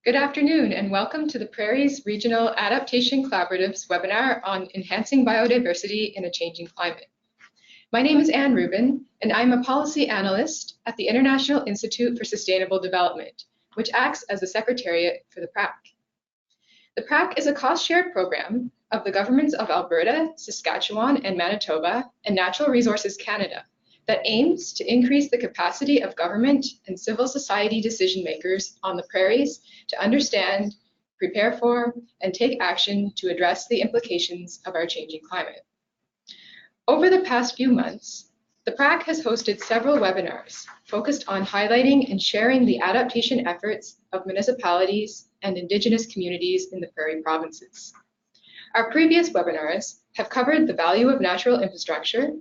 Good afternoon and welcome to the Prairies Regional Adaptation Collaborative's webinar on enhancing biodiversity in a changing climate. My name is Anne Rubin and I'm a policy analyst at the International Institute for Sustainable Development, which acts as the secretariat for the PRAC. The PRAC is a cost-shared program of the governments of Alberta, Saskatchewan and Manitoba and Natural Resources Canada that aims to increase the capacity of government and civil society decision makers on the prairies to understand, prepare for, and take action to address the implications of our changing climate. Over the past few months, the PRAC has hosted several webinars focused on highlighting and sharing the adaptation efforts of municipalities and Indigenous communities in the prairie provinces. Our previous webinars have covered the value of natural infrastructure,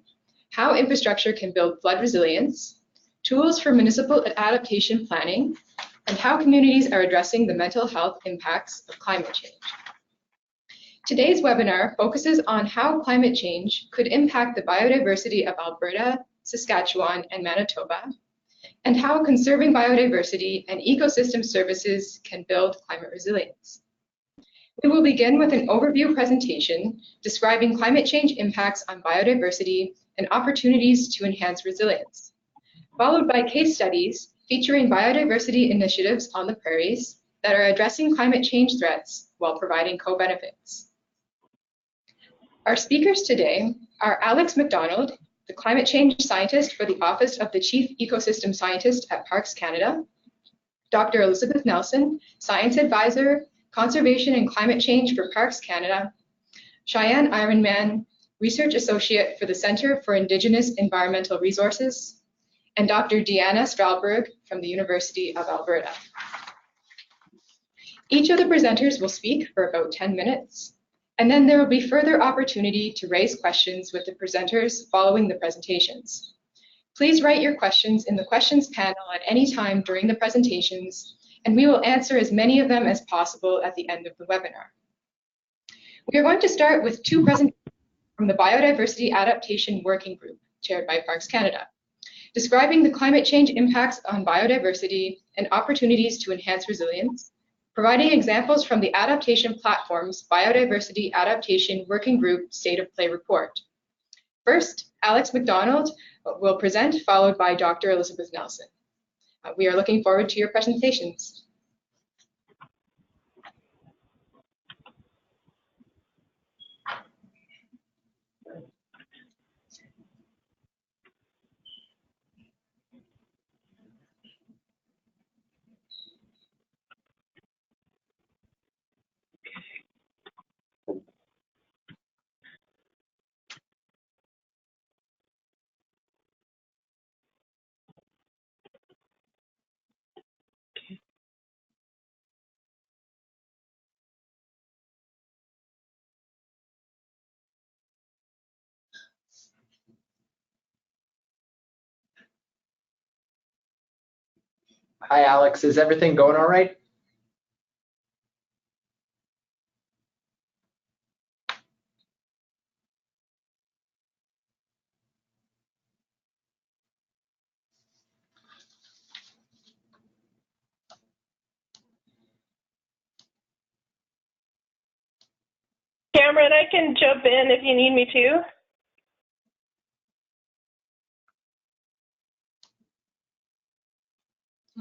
how infrastructure can build flood resilience, tools for municipal adaptation planning, and how communities are addressing the mental health impacts of climate change. Today's webinar focuses on how climate change could impact the biodiversity of Alberta, Saskatchewan, and Manitoba, and how conserving biodiversity and ecosystem services can build climate resilience. We will begin with an overview presentation describing climate change impacts on biodiversity and opportunities to enhance resilience, followed by case studies featuring biodiversity initiatives on the prairies that are addressing climate change threats while providing co-benefits. Our speakers today are Alex McDonald, the climate change scientist for the Office of the Chief Ecosystem Scientist at Parks Canada, Dr. Elizabeth Nelson, Science Advisor, Conservation and Climate Change for Parks Canada, Cheyenne Ironman, Research Associate for the Center for Indigenous Environmental Resources, and Dr. Deanna Stralberg from the University of Alberta. Each of the presenters will speak for about 10 minutes, and then there will be further opportunity to raise questions with the presenters following the presentations. Please write your questions in the questions panel at any time during the presentations, and we will answer as many of them as possible at the end of the webinar. We are going to start with two presentations from the Biodiversity Adaptation Working Group, chaired by Parks Canada, describing the climate change impacts on biodiversity and opportunities to enhance resilience, providing examples from the Adaptation Platform's Biodiversity Adaptation Working Group State of Play report. First, Alex McDonald will present, followed by Dr. Elizabeth Nelson. We are looking forward to your presentations. Hi, Alex. Is everything going all right? Cameron, I can jump in if you need me to.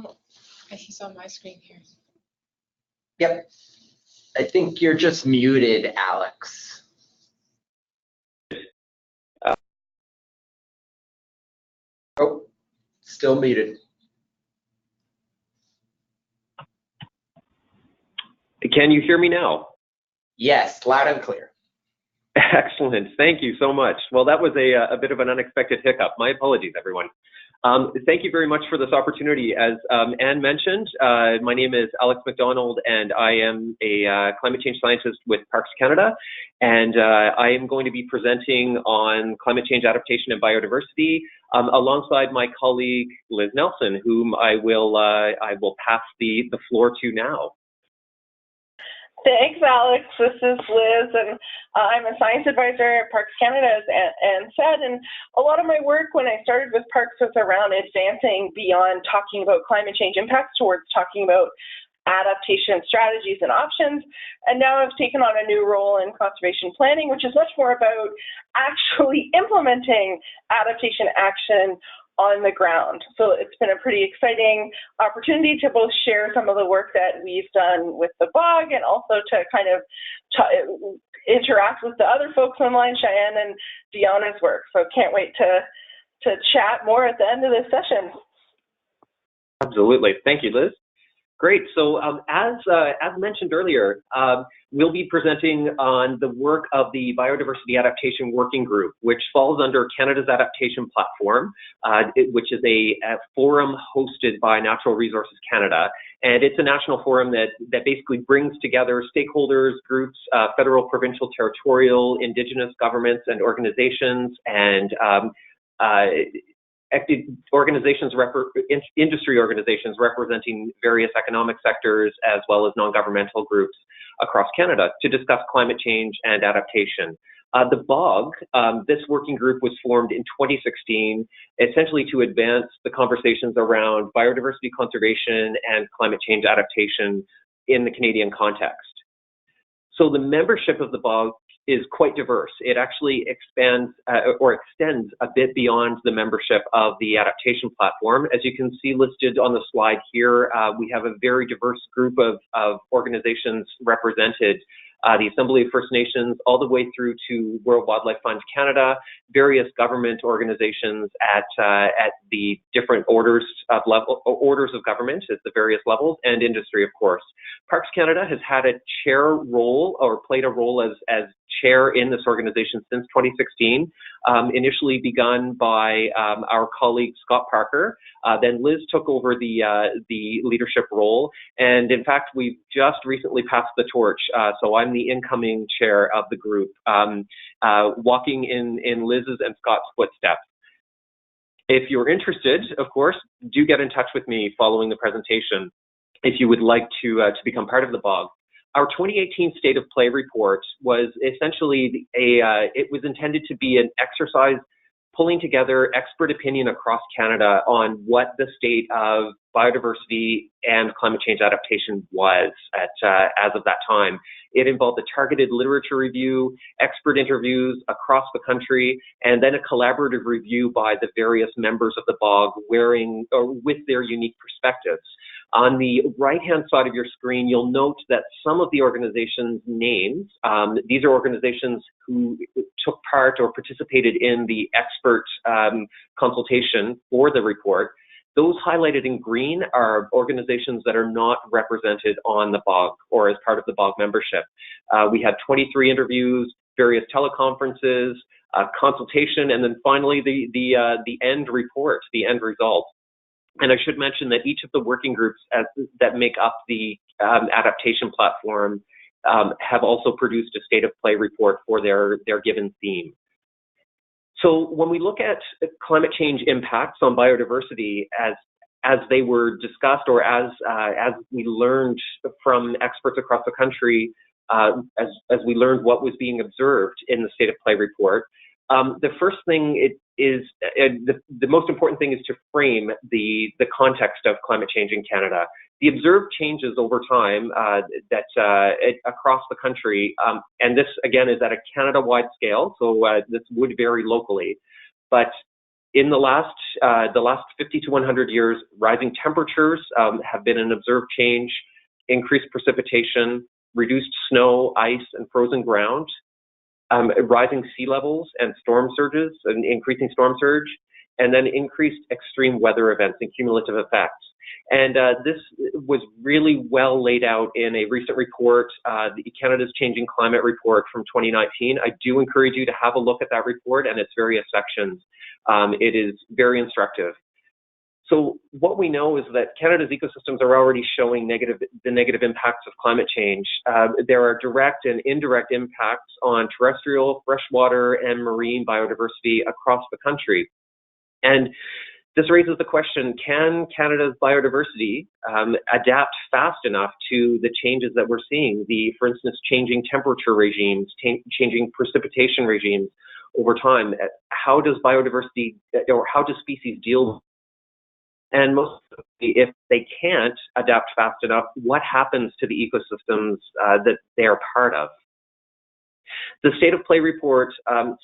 Oh, he's on my screen here. Yep. I think you're just muted, Alex. Oh, still muted. Can you hear me now? Yes, loud and clear. Excellent. Thank you so much. Well, that was a bit of an unexpected hiccup. My apologies, everyone. Thank you very much for this opportunity. As Anne mentioned, my name is Alex McDonald, and I am a climate change scientist with Parks Canada. And I am going to be presenting on climate change adaptation and biodiversity alongside my colleague, Liz Nelson, whom I will pass the floor to now. Thanks, Alex. This is Liz, and I'm a science advisor at Parks Canada, as Anne said, and a lot of my work when I started with Parks was around advancing beyond talking about climate change impacts towards talking about adaptation strategies and options. And now I've taken on a new role in conservation planning, which is much more about actually implementing adaptation action on the ground. So it's been a pretty exciting opportunity to both share some of the work that we've done with the bog and also to kind of interact with the other folks online, Cheyenne and Deanna's work. So can't wait to chat more at the end of this session. Absolutely. Thank you, Liz. Great. So as mentioned earlier, we'll be presenting on the work of the Biodiversity Adaptation Working Group, which falls under Canada's Adaptation Platform, which is a forum hosted by Natural Resources Canada. And it's a national forum that basically brings together stakeholders, groups, federal, provincial, territorial, Indigenous governments and organizations, and industry organizations representing various economic sectors as well as non-governmental groups across Canada to discuss climate change and adaptation. The BOG, this working group was formed in 2016, essentially to advance the conversations around biodiversity conservation and climate change adaptation in the Canadian context. So the membership of the BOG is quite diverse. It actually expands or extends a bit beyond the membership of the adaptation platform. As you can see listed on the slide here, we have a very diverse group of organizations represented. The Assembly of First Nations, all the way through to World Wildlife Fund Canada, various government organizations at the different orders of government at the various levels, and industry, of course. Parks Canada has had a chair role or played a role as chair in this organization since 2016, initially begun by our colleague Scott Parker. Then Liz took over the leadership role, and in fact, we've just recently passed the torch. So I'm the incoming chair of the group, walking in Liz's and Scott's footsteps. If you're interested, of course, do get in touch with me following the presentation if you would like to become part of the BOG. Our 2018 State of Play report was essentially it was intended to be an exercise pulling together expert opinion across Canada on what the state of biodiversity and climate change adaptation was as of that time. It involved a targeted literature review, expert interviews across the country, and then a collaborative review by the various members of the BOG with their unique perspectives. On the right-hand side of your screen, you'll note that some of the organizations' names, these are organizations who took part or participated in the expert consultation for the report. Those highlighted in green are organizations that are not represented on the BOG or as part of the BOG membership. We had 23 interviews, various teleconferences, consultation, and then finally the end report, the end result. And I should mention that each of the working groups that make up the adaptation platform have also produced a state of play report for their given theme. So when we look at climate change impacts on biodiversity as they were discussed or as we learned from experts across the country, as we learned what was being observed in the state of play report, the first thing the most important thing is to frame the context of climate change in Canada. The observed changes over time across the country, and this again is at a Canada-wide scale, so this would vary locally. But in the last 50 to 100 years, rising temperatures have been an observed change, increased precipitation, reduced snow, ice, and frozen ground. Rising sea levels and storm surges, and increasing storm surge, and then increased extreme weather events and cumulative effects. And this was really well laid out in a recent report, the Canada's Changing Climate Report from 2019. I do encourage you to have a look at that report and its various sections. It is very instructive. So what we know is that Canada's ecosystems are already showing the negative impacts of climate change. There are direct and indirect impacts on terrestrial, freshwater, and marine biodiversity across the country. And this raises the question, can Canada's biodiversity adapt fast enough to the changes that we're seeing? For instance, changing temperature regimes, changing precipitation regimes over time. How does biodiversity, or how do species deal And most if they can't adapt fast enough, what happens to the ecosystems that they are part of? The State of Play report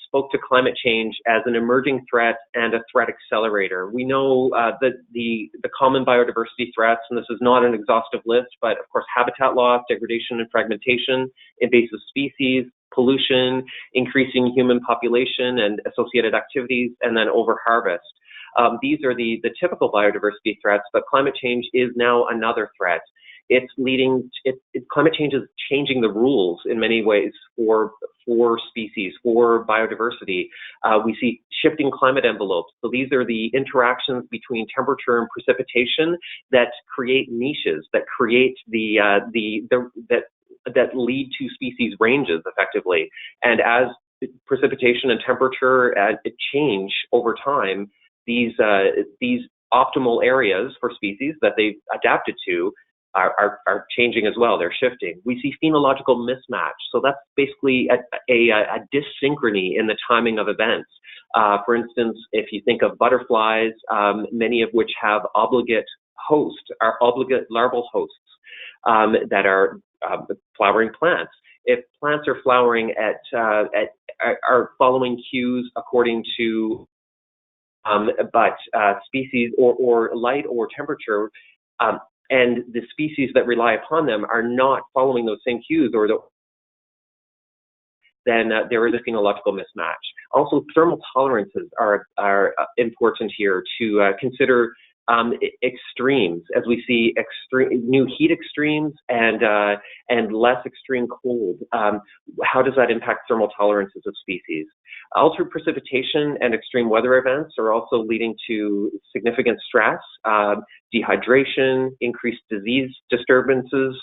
spoke to climate change as an emerging threat and a threat accelerator. We know that the common biodiversity threats, and this is not an exhaustive list, but of course habitat loss, degradation and fragmentation, invasive species, pollution, increasing human population and associated activities, and then overharvest. These are the typical biodiversity threats, but climate change is now another threat. It's climate change is changing the rules in many ways for species, for biodiversity. We see shifting climate envelopes. So these are the interactions between temperature and precipitation that create niches, that create that lead to species ranges effectively. And as precipitation and temperature change over time, these optimal areas for species that they've adapted to are changing as well. They're shifting. We see phenological mismatch. So that's basically a dysynchrony in the timing of events. For instance, if you think of butterflies, many of which have obligate larval hosts that are flowering plants. If plants are flowering are following cues according to species or light or temperature, and the species that rely upon them are not following those same cues, then there is a phenological mismatch. Also, thermal tolerances are important here to consider extremes, as we see new heat extremes and less extreme cold. How does that impact thermal tolerances of species? Altered precipitation and extreme weather events are also leading to significant stress, dehydration, increased disease disturbances,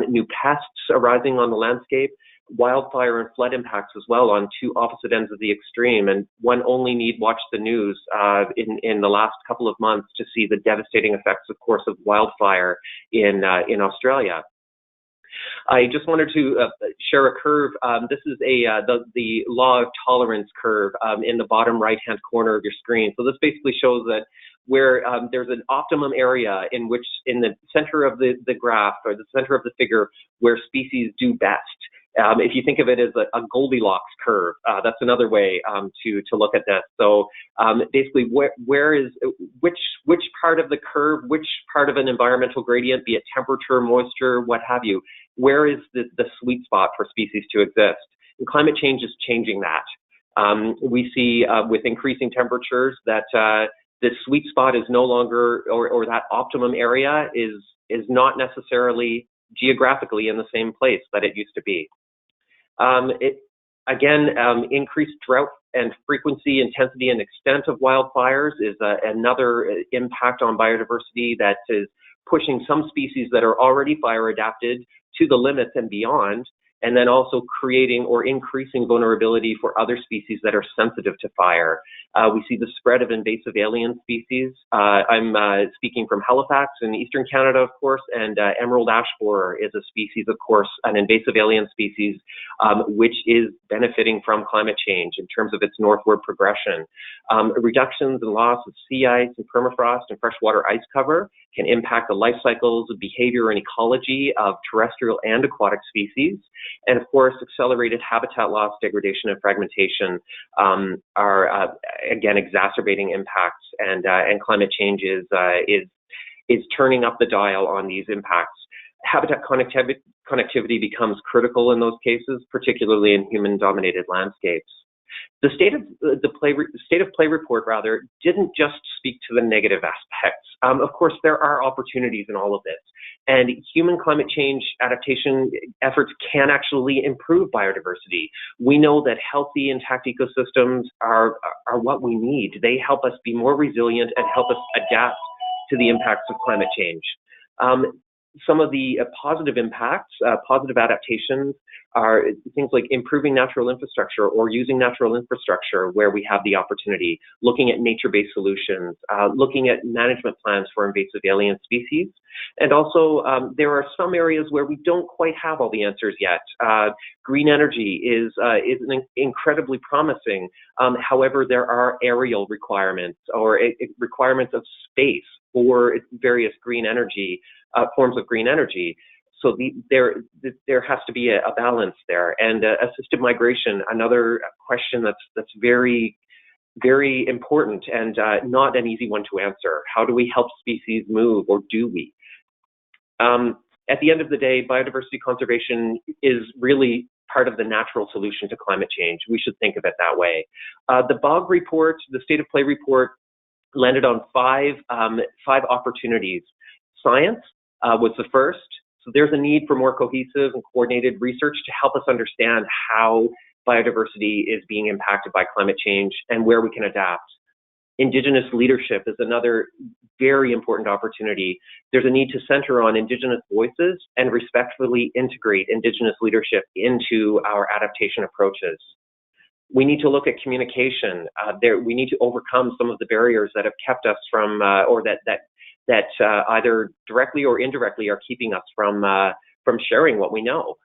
new pests arising on the landscape, wildfire and flood impacts as well on two opposite ends of the extreme. And one only need watch the news in the last couple of months to see the devastating effects, of course, of wildfire in Australia. I just wanted to share a curve. This is the law of tolerance curve in the bottom right-hand corner of your screen. So this basically shows that where there's an optimum area in the center of the graph or the center of the figure where species do best. If you think of it as a Goldilocks curve, that's another way to look at this. So basically, which part of the curve, which part of an environmental gradient, be it temperature, moisture, what have you, where is the sweet spot for species to exist? And climate change is changing that. We see with increasing temperatures that the sweet spot is no longer, or that optimum area is not necessarily geographically in the same place that it used to be. Increased drought and frequency, intensity, and extent of wildfires is another impact on biodiversity that is pushing some species that are already fire adapted to the limits and beyond, and then also creating or increasing vulnerability for other species that are sensitive to fire. We see the spread of invasive alien species. I'm speaking from Halifax in eastern Canada, of course, and emerald ash borer is a species, of course, an invasive alien species, which is benefiting from climate change in terms of its northward progression. Reductions and loss of sea ice and permafrost and freshwater ice cover can impact the life cycles, behavior, and ecology of terrestrial and aquatic species. And of course, accelerated habitat loss, degradation, and fragmentation are again exacerbating impacts, and climate change is turning up the dial on these impacts. Habitat connectivity becomes critical in those cases, particularly in human-dominated landscapes. The State of Play report, rather, didn't just speak to the negative aspects. Of course, there are opportunities in all of this, and human climate change adaptation efforts can actually improve biodiversity. We know that healthy, intact ecosystems are what we need. They help us be more resilient and help us adapt to the impacts of climate change. Some of the positive impacts, positive adaptations, are things like improving natural infrastructure or using natural infrastructure where we have the opportunity, looking at nature-based solutions, looking at management plans for invasive alien species. And also, there are some areas where we don't quite have all the answers yet. Green energy is incredibly promising. However, there are aerial requirements or requirements of space for various green energy, forms of green energy. So there has to be a balance there. And assisted migration, another question that's very, very important and not an easy one to answer. How do we help species move, or do we? At the end of the day, biodiversity conservation is really part of the natural solution to climate change. We should think of it that way. The BOG report, the State of Play report, landed on five opportunities. Science was the first. So there's a need for more cohesive and coordinated research to help us understand how biodiversity is being impacted by climate change and where we can adapt. Indigenous leadership is another very important opportunity. There's a need to center on Indigenous voices and respectfully integrate Indigenous leadership into our adaptation approaches. We need to look at communication. We need to overcome some of the barriers that have kept us from, or that either directly or indirectly are keeping us from sharing what we know.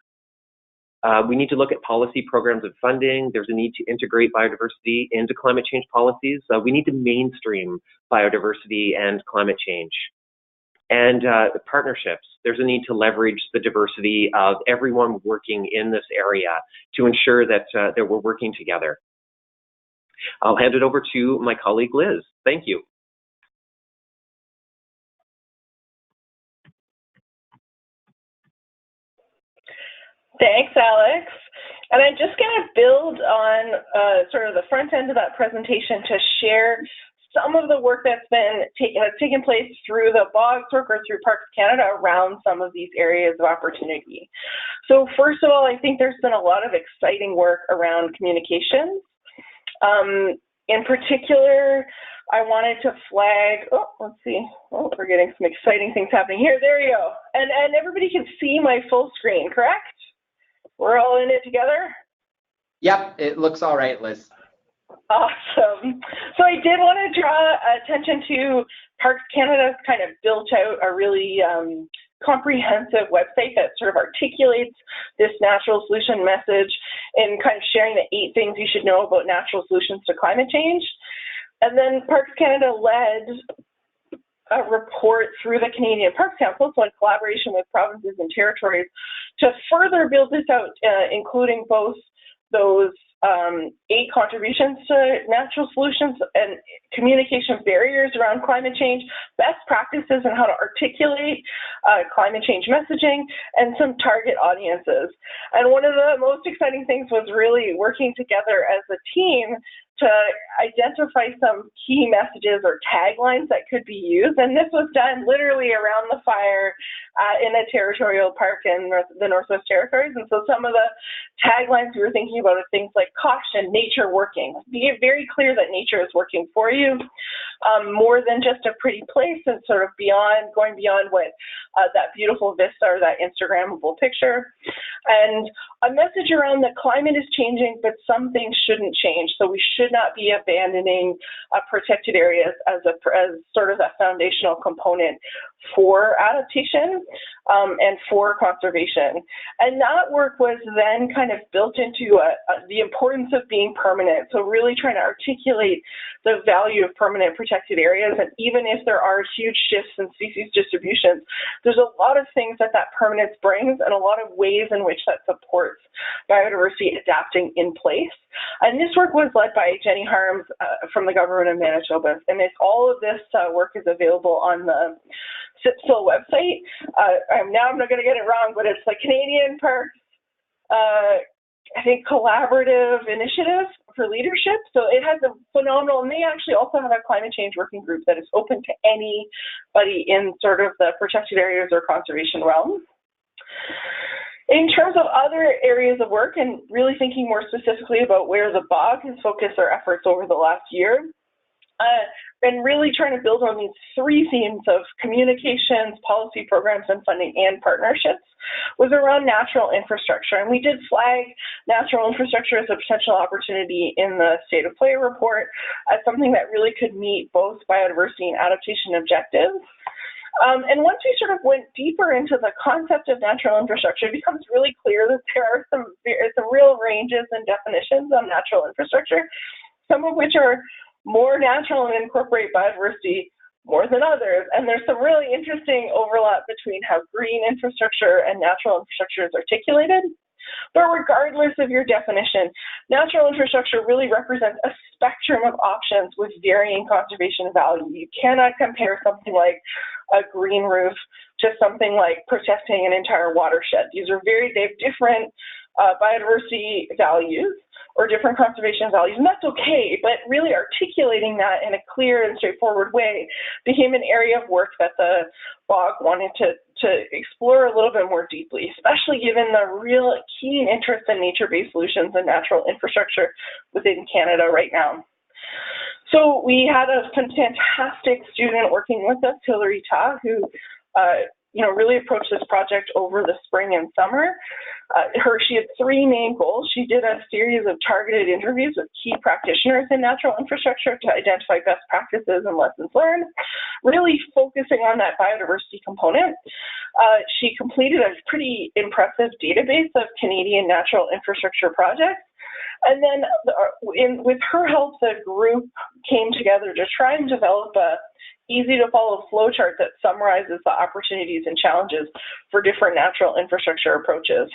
We need to look at policy programs and funding. There's a need to integrate biodiversity into climate change policies. We need to mainstream biodiversity and climate change. And partnerships. There's a need to leverage the diversity of everyone working in this area to ensure that we're working together. I'll hand it over to my colleague, Liz. Thank you. Thanks, Alex. And I'm just going to build on sort of the front end of that presentation to share some of the work that's taken place through the BOG's work or through Parks Canada around some of these areas of opportunity. So first of all, I think there's been a lot of exciting work around communications. In particular, I wanted to flag, let's see, we're getting some exciting things happening here. There you go. And everybody can see my full screen, correct? We're all in it together? Yep, it looks all right, Liz. Awesome. So I did want to draw attention to Parks Canada's kind of built out a really comprehensive website that sort of articulates this natural solution message and kind of sharing the 8 things you should know about natural solutions to climate change. And then Parks Canada led a report through the Canadian Parks Council, so in collaboration with provinces and territories, to further build this out, including both those 8 contributions to natural solutions and communication barriers around climate change, best practices on how to articulate climate change messaging, and some target audiences. And one of the most exciting things was really working together as a team to identify some key messages or taglines that could be used. And this was done literally around the fire in a territorial park in the Northwest Territories. And so some of the taglines we were thinking about are things like caution, nature working. Be very clear that nature is working for you, more than just a pretty place, and sort of going beyond what that beautiful vista or that Instagrammable picture. And a message around that climate is changing, but some things shouldn't change. So we should not be abandoning protected areas as sort of a foundational component for adaptation and for conservation. And that work was then kind of built into the importance of being permanent. So really trying to articulate the value of permanent protected areas. And even if there are huge shifts in species distributions, there's a lot of things that permanence brings and a lot of ways in which that supports biodiversity adapting in place. And this work was led by Jenny Harms from the Government of Manitoba. And all of this work is available on the CIPSIL website. Now I'm not going to get it wrong, but it's the Canadian Parks, I think, Collaborative Initiative for Leadership. So it has a phenomenal, and they actually also have a climate change working group that is open to anybody in sort of the protected areas or conservation realm. In terms of other areas of work and really thinking more specifically about where the BOG has focused their efforts over the last year, and really trying to build on these three themes of communications, policy programs, and funding and partnerships was around natural infrastructure. And we did flag natural infrastructure as a potential opportunity in the State of Play report as something that really could meet both biodiversity and adaptation objectives. And once we sort of went deeper into the concept of natural infrastructure, it becomes really clear that there are some real ranges and definitions on natural infrastructure, some of which are more natural and incorporate biodiversity more than others. And there's some really interesting overlap between how green infrastructure and natural infrastructure is articulated. But regardless of your definition, natural infrastructure really represents a spectrum of options with varying conservation value. You cannot compare something like a green roof to something like protecting an entire watershed. They have different biodiversity values or different conservation values, and that's okay, but really articulating that in a clear and straightforward way became an area of work that the BOG wanted to explore a little bit more deeply, especially given the real keen interest in nature-based solutions and natural infrastructure within Canada right now. So we had a fantastic student working with us, Hilary Ta, who really approached this project over the spring and summer. She had three main goals. She did a series of targeted interviews with key practitioners in natural infrastructure to identify best practices and lessons learned, really focusing on that biodiversity component. She completed a pretty impressive database of Canadian natural infrastructure projects. And then with her help, the group came together to try and develop a easy-to-follow flowchart that summarizes the opportunities and challenges for different natural infrastructure approaches.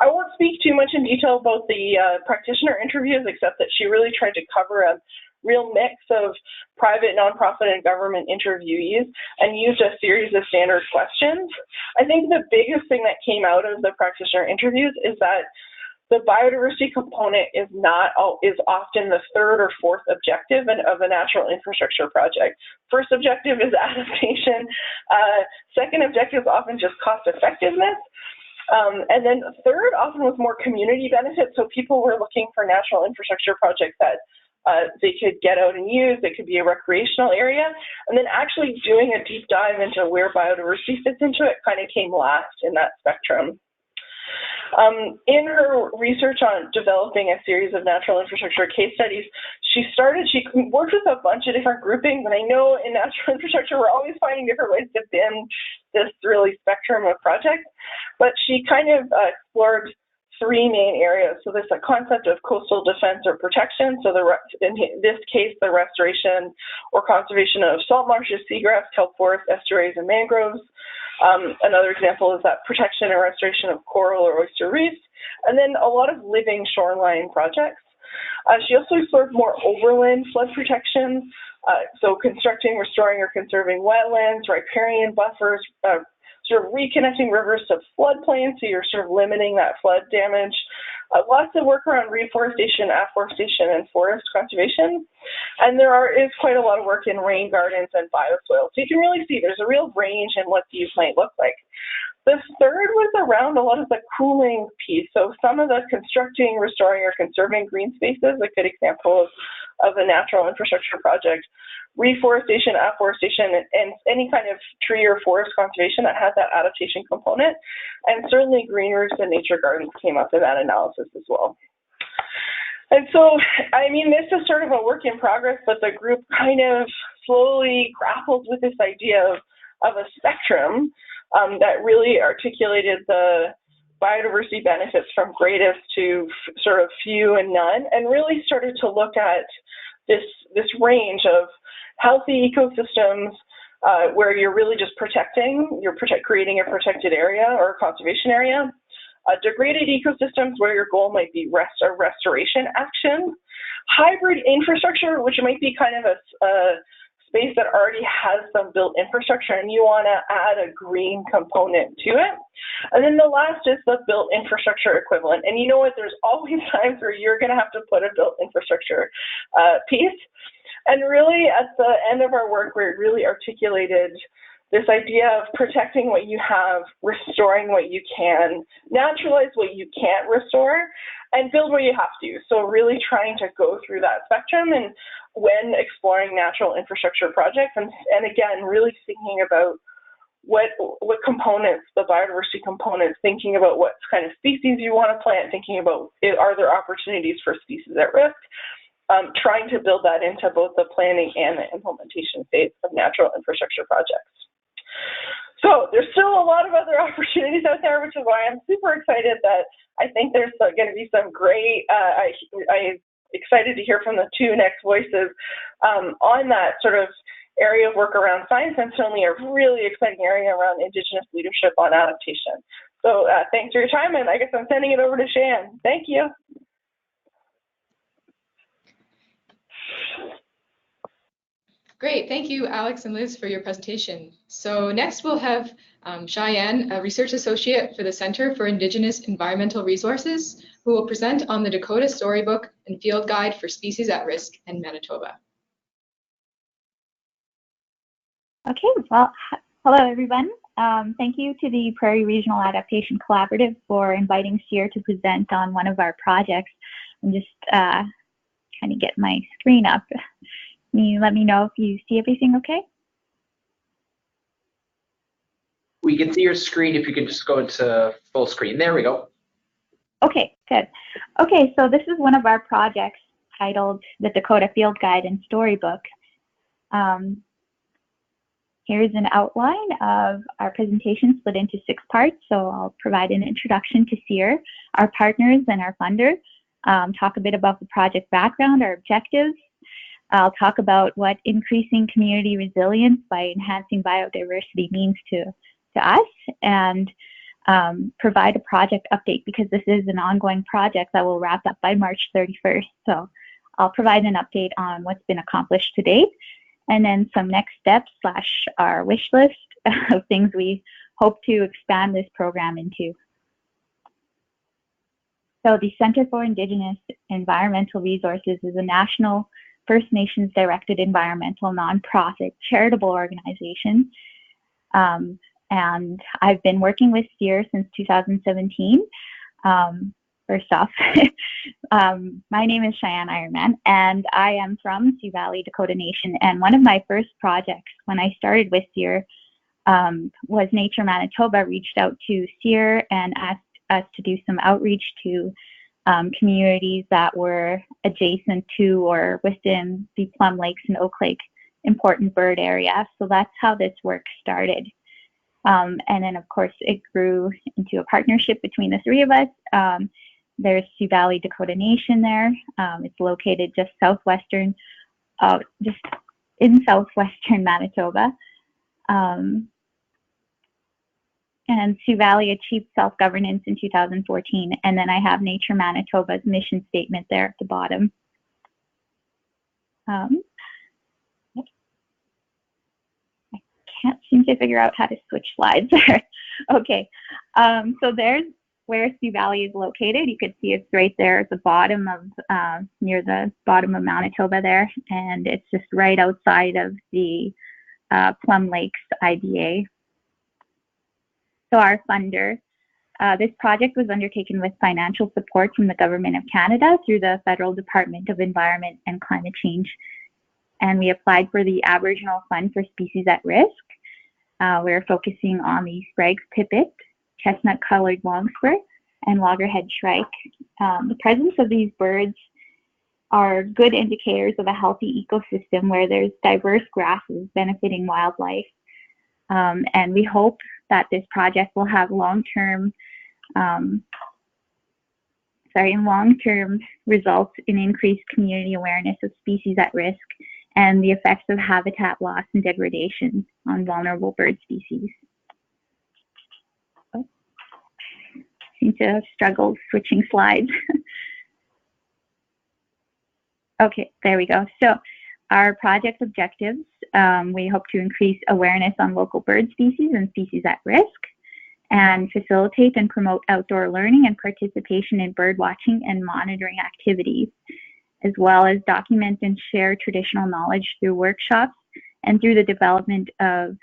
I won't speak too much in detail about the practitioner interviews, except that she really tried to cover a real mix of private, nonprofit, and government interviewees and used a series of standard questions. I think the biggest thing that came out of the practitioner interviews is that the biodiversity component is often the third or fourth objective of a natural infrastructure project. First objective is adaptation. Second objective is often just cost effectiveness. And then third often was more community benefit. So people were looking for natural infrastructure projects that they could get out and use. It could be a recreational area. And then actually doing a deep dive into where biodiversity fits into it kind of came last in that spectrum. In her research on developing a series of natural infrastructure case studies, she worked with a bunch of different groupings, and I know in natural infrastructure we're always finding different ways to bin this really spectrum of projects, but she kind of explored three main areas. So there's a concept of coastal defense or protection. So in this case, the restoration or conservation of salt marshes, seagrass, kelp forests, estuaries, and mangroves. Another example is that protection and restoration of coral or oyster reefs, and then a lot of living shoreline projects. She also explored more overland flood protection, so constructing, restoring, or conserving wetlands, riparian buffers, sort of reconnecting rivers to floodplains, so you're sort of limiting that flood damage. Lots of work around reforestation, afforestation, and forest conservation. And there is quite a lot of work in rain gardens and bioswales. So you can really see there's a real range in what these might look like. The third was around a lot of the cooling piece. So some of the constructing, restoring, or conserving green spaces, a good example of a natural infrastructure project. Reforestation, afforestation, and any kind of tree or forest conservation that has that adaptation component. And certainly green roofs and nature gardens came up in that analysis as well. And so, I mean, this is sort of a work in progress, but the group kind of slowly grappled with this idea of a spectrum that really articulated the biodiversity benefits from greatest to sort of few and none, and really started to look at this range of healthy ecosystems where you're really just creating a protected area or a conservation area. Degraded ecosystems where your goal might be a restoration action. Hybrid infrastructure, which might be kind of a space that already has some built infrastructure and you want to add a green component to it. And then the last is the built infrastructure equivalent. And you know what, there's always times where you're going to have to put a built infrastructure piece. And really at the end of our work, we really articulated this idea of protecting what you have, restoring what you can, naturalize what you can't restore, and build what you have to. So really trying to go through that spectrum, and when exploring natural infrastructure projects, and again, really thinking about what components, the biodiversity components, thinking about what kind of species you want to plant, thinking about are there opportunities for species at risk, trying to build that into both the planning and the implementation phase of natural infrastructure projects. So there's still a lot of other opportunities out there, which is why I'm super excited that I think there's going to be some great, I'm excited to hear from the two next voices on that sort of area of work around science, and certainly a really exciting area around Indigenous leadership on adaptation. So thanks for your time, and I guess I'm sending it over to Shan. Thank you. Great, thank you, Alex and Liz, for your presentation. So next we'll have Cheyenne, a research associate for the Center for Indigenous Environmental Resources, who will present on the Dakota Storybook and Field Guide for Species at Risk in Manitoba. Okay, well, hello everyone. Thank you to the Prairie Regional Adaptation Collaborative for inviting SEER to present on one of our projects. I'm just kind of get my screen up. Can you let me know if you see everything okay? We can see your screen if you can just go into full screen. There we go. Okay, good. Okay, so this is one of our projects titled the Dakota Field Guide and Storybook. Here's an outline of our presentation split into 6 parts. So I'll provide an introduction to SEER, our partners and our funder, talk a bit about the project background, our objectives. I'll talk about what increasing community resilience by enhancing biodiversity means to us, and provide a project update, because this is an ongoing project that will wrap up by March 31st. So I'll provide an update on what's been accomplished to date, and then some next steps / our wish list of things we hope to expand this program into. So the Center for Indigenous Environmental Resources is a national First Nations directed environmental nonprofit charitable organization. And I've been working with SEER since 2017. First off, my name is Cheyenne Ironman, and I am from Sioux Valley, Dakota Nation. And one of my first projects when I started with SEER was Nature Manitoba reached out to SEER and asked us to do some outreach to communities that were adjacent to or within the Plum Lakes and Oak Lake important bird area. So that's how this work started. And then, of course, it grew into a partnership between the 3 of us. There's Sioux Valley Dakota Nation there. It's located just southwestern, just in southwestern Manitoba. And Sioux Valley achieved self-governance in 2014. And then I have Nature Manitoba's mission statement there at the bottom. I can't seem to figure out how to switch slides there. Okay, so there's where Sioux Valley is located. You can see it's right there at the bottom of, near the bottom of Manitoba there. And it's just right outside of the Plum Lakes IBA. So our funder, this project was undertaken with financial support from the Government of Canada through the Federal Department of Environment and Climate Change. And we applied for the Aboriginal Fund for Species at Risk. We're focusing on the Sprague's pipit, chestnut-colored longspur, and loggerhead shrike. The presence of these birds are good indicators of a healthy ecosystem where there's diverse grasses benefiting wildlife. And we hope that this project will have long-term results in increased community awareness of species at risk and the effects of habitat loss and degradation on vulnerable bird species. Oh, seem to have struggled switching slides. Okay, there we go. So our project objectives, we hope to increase awareness on local bird species and species at risk, and facilitate and promote outdoor learning and participation in bird watching and monitoring activities, as well as document and share traditional knowledge through workshops and through the development of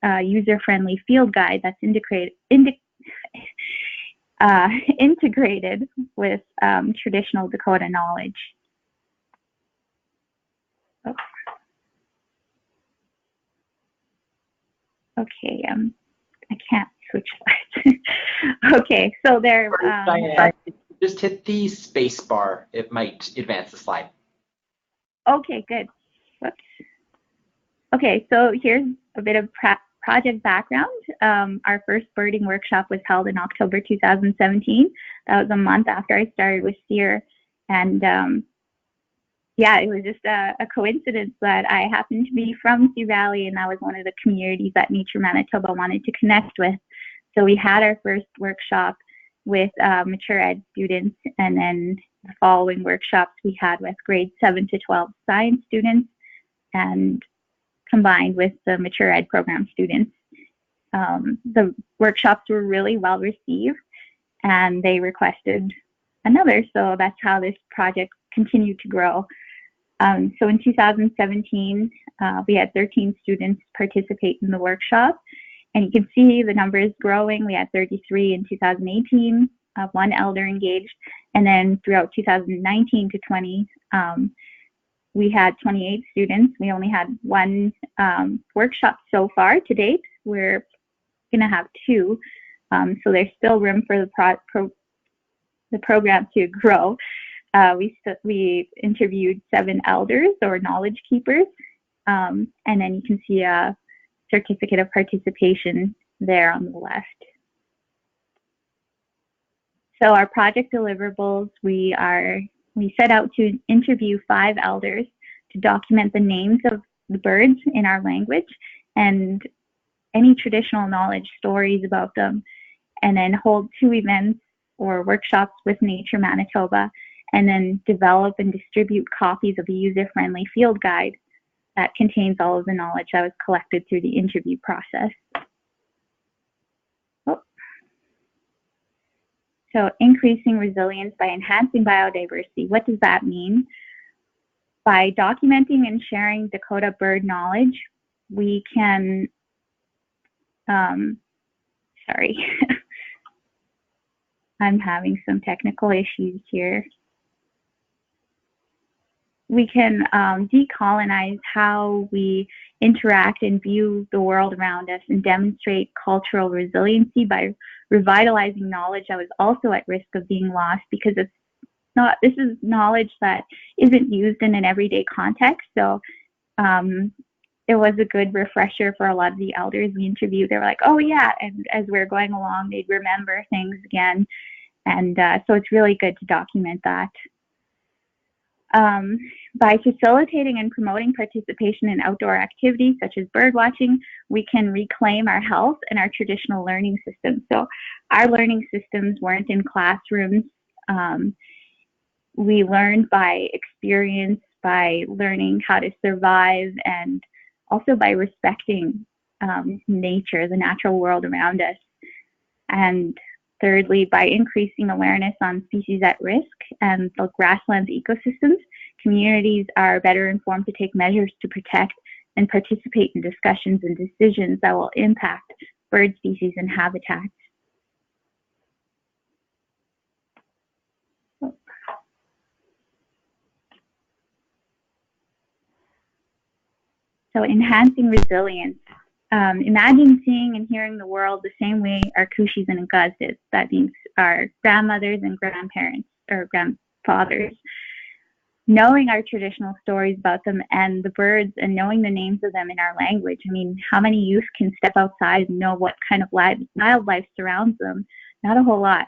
user-friendly field guide that's integrated with traditional Dakota knowledge. Oh. Okay, I can't switch slides. Okay, so there. Diane, just hit the space bar. It might advance the slide. Okay, good. Whoops. Okay, so here's a bit of project background. Our first birding workshop was held in October 2017. That was a month after I started with SEER. And yeah, it was just a coincidence that I happened to be from Sioux Valley, and that was one of the communities that Nature Manitoba wanted to connect with. So we had our first workshop with mature ed students, and then the following workshops we had with grades 7 to 12 science students, and combined with the mature ed program students. The workshops were really well received, and they requested another, so that's how this project continued to grow. So in 2017, we had 13 students participate in the workshop, and you can see the numbers growing. We had 33 in 2018, 1 elder engaged, and then throughout 2019 to 20, we had 28 students. We only had 1 workshop so far to date. We're going to have 2, so there's still room for the program to grow. We interviewed 7 elders or knowledge keepers, and then you can see a certificate of participation there on the left. So our project deliverables, we set out to interview 5 elders to document the names of the birds in our language and any traditional knowledge stories about them, and then hold 2 events or workshops with Nature Manitoba, and then develop and distribute copies of a user-friendly field guide that contains all of the knowledge that was collected through the interview process. Oh. So increasing resilience by enhancing biodiversity. What does that mean? By documenting and sharing Dakota bird knowledge, we can, sorry, I'm having some technical issues here. We can decolonize how we interact and view the world around us, and demonstrate cultural resiliency by revitalizing knowledge that was also at risk of being lost, because this is knowledge that isn't used in an everyday context. So it was a good refresher for a lot of the elders we interviewed. They were like, oh yeah, and as we're going along, they'd remember things again. And so it's really good to document that. By facilitating and promoting participation in outdoor activities such as bird watching, we can reclaim our health and our traditional learning systems. So our learning systems weren't in classrooms. We learned by experience, by learning how to survive, and also by respecting nature, the natural world around us. And thirdly, by increasing awareness on species at risk and the grasslands ecosystems, communities are better informed to take measures to protect and participate in discussions and decisions that will impact bird species and habitats. So enhancing resilience. Imagine seeing and hearing the world the same way our Kushis and Ngas did. That means our grandmothers and grandparents or grandfathers. Knowing our traditional stories about them and the birds, and knowing the names of them in our language. I mean, how many youth can step outside and know what kind of wildlife surrounds them? Not a whole lot.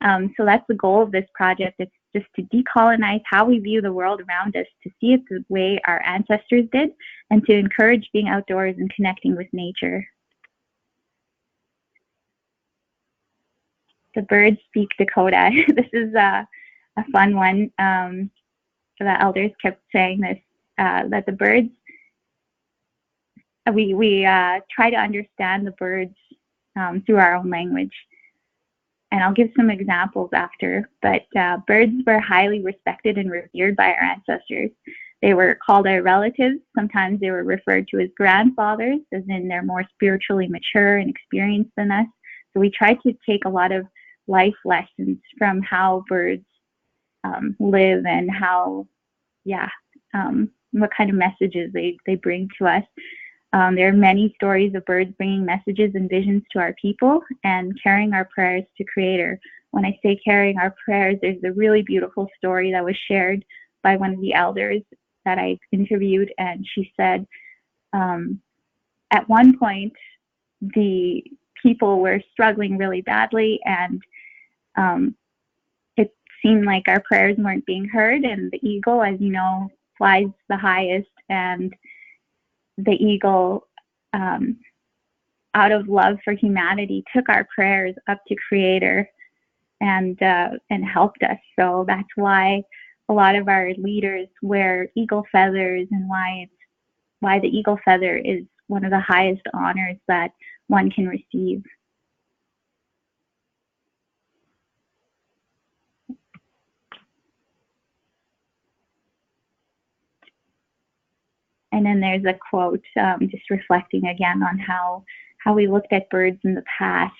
So that's the goal of this project. It's just to decolonize how we view the world around us, to see it the way our ancestors did, and to encourage being outdoors and connecting with nature. The birds speak Dakota. This is a fun one. The elders kept saying this, that the birds, we try to understand the birds through our own language. And I'll give some examples after, but birds were highly respected and revered by our ancestors. They were called our relatives. Sometimes they were referred to as grandfathers, as in they're more spiritually mature and experienced than us. So we tried to take a lot of life lessons from how birds live and how, what kind of messages they bring to us. There are many stories of birds bringing messages and visions to our people and carrying our prayers to Creator. When I say carrying our prayers, there's a really beautiful story that was shared by one of the elders that I interviewed, and she said, at one point, the people were struggling really badly, and it seemed like our prayers weren't being heard, and the eagle, as you know, flies the highest, and the eagle, out of love for humanity, took our prayers up to Creator and helped us. So that's why a lot of our leaders wear eagle feathers, and why the eagle feather is one of the highest honors that one can receive. And then there's a quote just reflecting again on how we looked at birds in the past.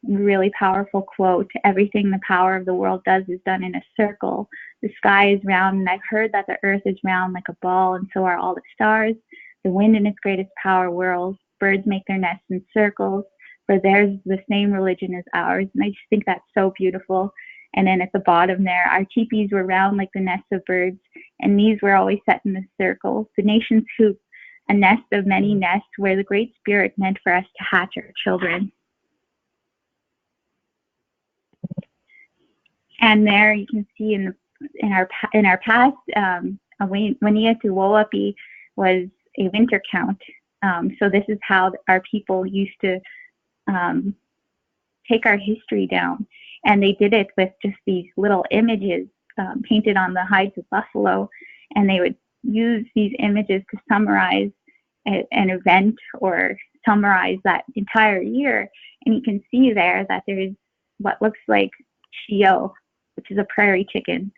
Really powerful quote. Everything the power of the world does is done in a circle. The sky is round, and I've heard that the earth is round like a ball, and so are all the stars. The wind in its greatest power whirls. Birds make their nests in circles, for theirs is the same religion as ours. And I just think that's so beautiful. And then at the bottom there, our teepees were round like the nests of birds, and these were always set in a circle. The nations hoop, a nest of many nests, where the Great Spirit meant for us to hatch our children. And there you can see in our past, Waniatuwoapi was a winter count. So this is how our people used to take our history down. And they did it with just these little images painted on the hides of buffalo. And they would use these images to summarize an event or summarize that entire year. And you can see there that there's what looks like Shio, which is a prairie chicken.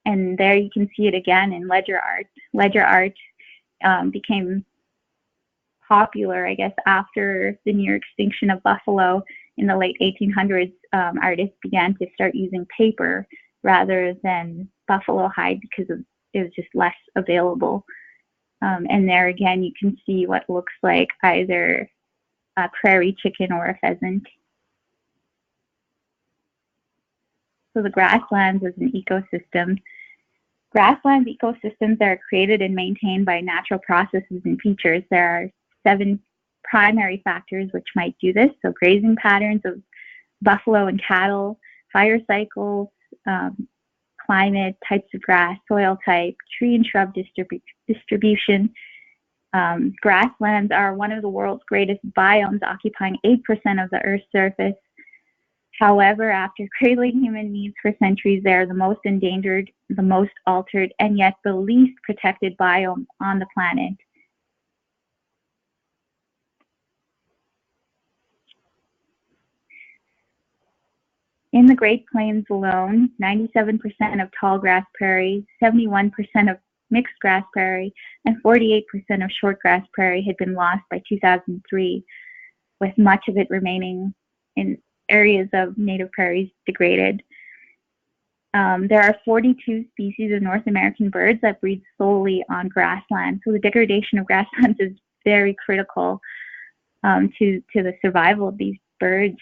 And there you can see it again in ledger art. Ledger art became popular, I guess, after the near extinction of buffalo in the late 1800s. Artists began to start using paper rather than buffalo hide because it was just less available. And there again, you can see what looks like either a prairie chicken or a pheasant. So the grasslands as an ecosystem. Grasslands ecosystems are created and maintained by natural processes and features. There are 7 primary factors which might do this. So grazing patterns of buffalo and cattle, fire cycles, climate, types of grass, soil type, tree and shrub distribution. Grasslands are one of the world's greatest biomes, occupying 8% of the Earth's surface. However, after cradling human needs for centuries, they are the most endangered, the most altered, and yet the least protected biome on the planet. In the Great Plains alone, 97% of tall grass prairie, 71% of mixed grass prairie, and 48% of short grass prairie had been lost by 2003, with much of it remaining in areas of native prairies degraded. There are 42 species of North American birds that breed solely on grassland. So the degradation of grasslands is very critical to the survival of these birds.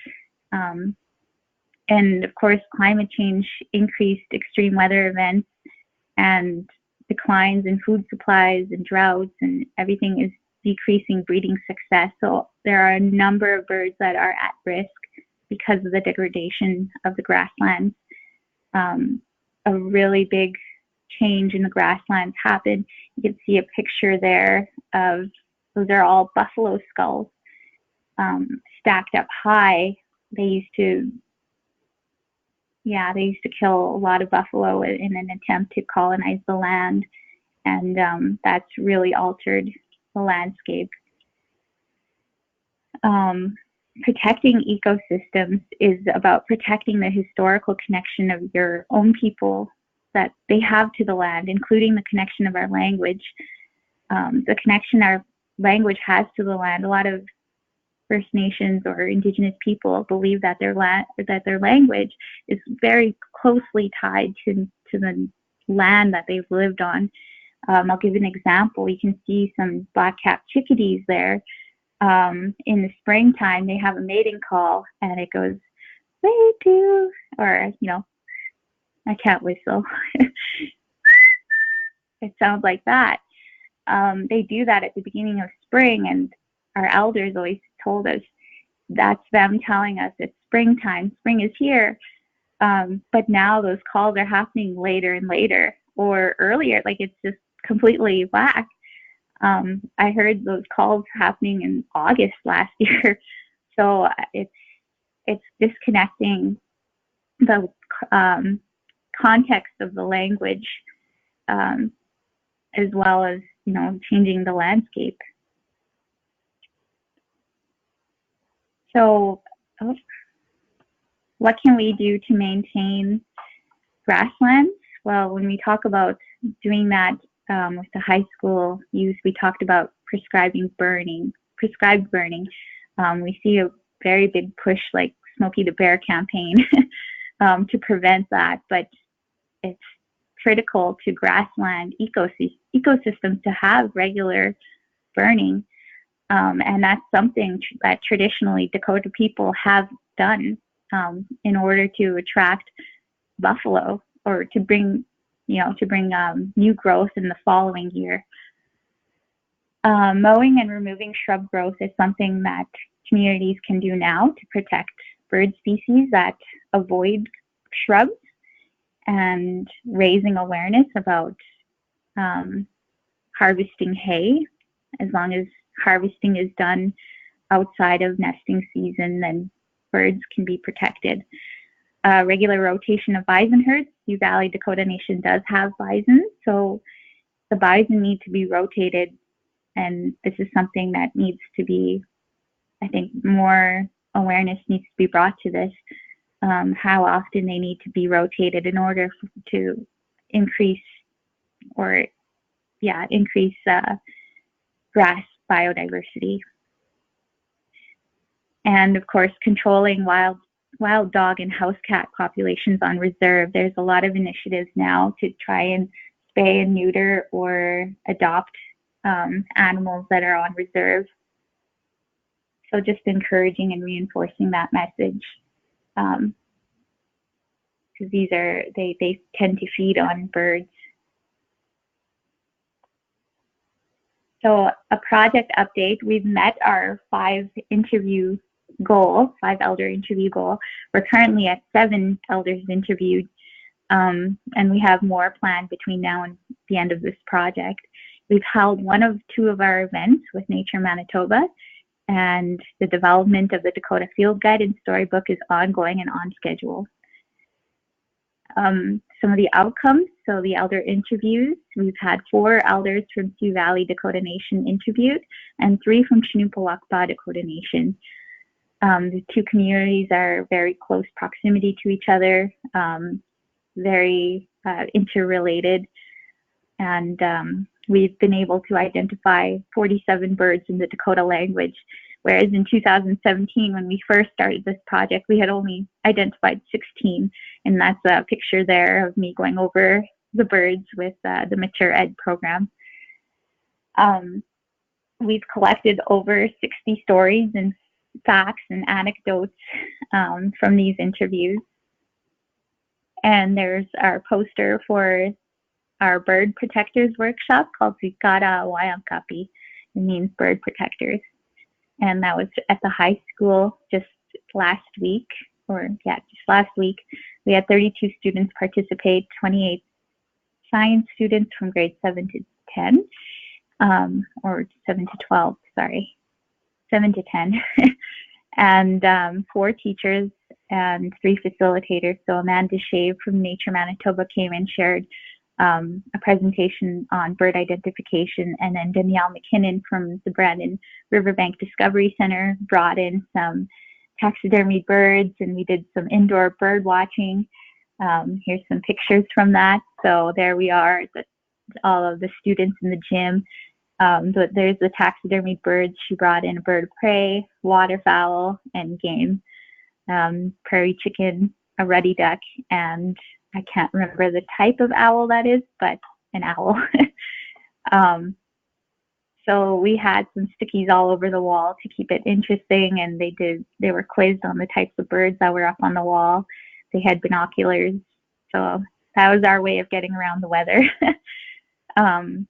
And of course, climate change increased extreme weather events and declines in food supplies and droughts, and everything is decreasing breeding success. So there are a number of birds that are at risk because of the degradation of the grasslands. A really big change in the grasslands happened. You can see a picture there of, those are all buffalo skulls stacked up high. They used to kill a lot of buffalo in an attempt to colonize the land, and that's really altered the landscape. protecting ecosystems is about protecting the historical connection of your own people that they have to the land, including the connection of our language, the connection our language has to the land. A lot of First Nations or Indigenous people believe that their language is very closely tied to the land that they've lived on. I'll give an example. You can see some black-capped chickadees there. In the springtime, they have a mating call, and it goes, "Way do," or, you know, I can't whistle. It sounds like that. They do that at the beginning of spring, and our elders always told us that's them telling us it's springtime, spring is here. But now those calls are happening later and later, or earlier, like it's just completely whack. I heard those calls happening in August last year. So it's disconnecting the context of the language, as well as, you know, changing the landscape. So what can we do to maintain grasslands? Well, when we talk about doing that with the high school youth, we talked about prescribed burning. We see a very big push, like Smokey the Bear campaign, to prevent that, but it's critical to grassland ecosystems to have regular burning. And that's something that traditionally Dakota people have done in order to attract buffalo, or to bring new growth in the following year. Mowing and removing shrub growth is something that communities can do now to protect bird species that avoid shrubs, and raising awareness about harvesting hay. As long as harvesting is done outside of nesting season, then birds can be protected. Regular rotation of bison herds. Sioux Valley Dakota Nation does have bison, so the bison need to be rotated, and this is something that needs to be, I think, more awareness needs to be brought to this, how often they need to be rotated in order to increase grass biodiversity. And of course, controlling wild dog and house cat populations on reserve. There's a lot of initiatives now to try and spay and neuter or adopt animals that are on reserve. So just encouraging and reinforcing that message, because they tend to feed on birds. So a project update, we've met our 5 elder interview goal. We're currently at 7 elders interviewed, and we have more planned between now and the end of this project. We've held 1 of 2 of our events with Nature Manitoba, and the development of the Dakota Field Guide and Storybook is ongoing and on schedule. Some of the outcomes, so the elder interviews, we've had 4 elders from Sioux Valley Dakota Nation interviewed, and 3 from Chinupalakpa Dakota Nation. The 2 communities are very close proximity to each other, very interrelated, and we've been able to identify 47 birds in the Dakota language, whereas in 2017, when we first started this project, we had only identified 16, and that's a picture there of me going over the birds with the Mature Ed program. We've collected over 60 stories and facts and anecdotes from these interviews. And there's our poster for our bird protectors workshop called Sikara Wayamkapi. It means bird protectors. And that was at the high school just last week. We had 32 students participate, 28 science students from grade 7 to 10, or 7 to 12, sorry, 7 to 10, and 4 teachers and 3 facilitators. So Amanda Shave from Nature Manitoba came and shared a presentation on bird identification, and then Danielle McKinnon from the Brandon Riverbank Discovery Center brought in some taxidermy birds, and we did some indoor bird watching. Here's some pictures from that. So there we are, all of the students in the gym. There's the taxidermy birds. She brought in a bird of prey, waterfowl, and game, prairie chicken, a ruddy duck, and I can't remember the type of owl that is, but an owl. So we had some stickies all over the wall to keep it interesting, and they were quizzed on the types of birds that were up on the wall. They had binoculars, so that was our way of getting around the weather. And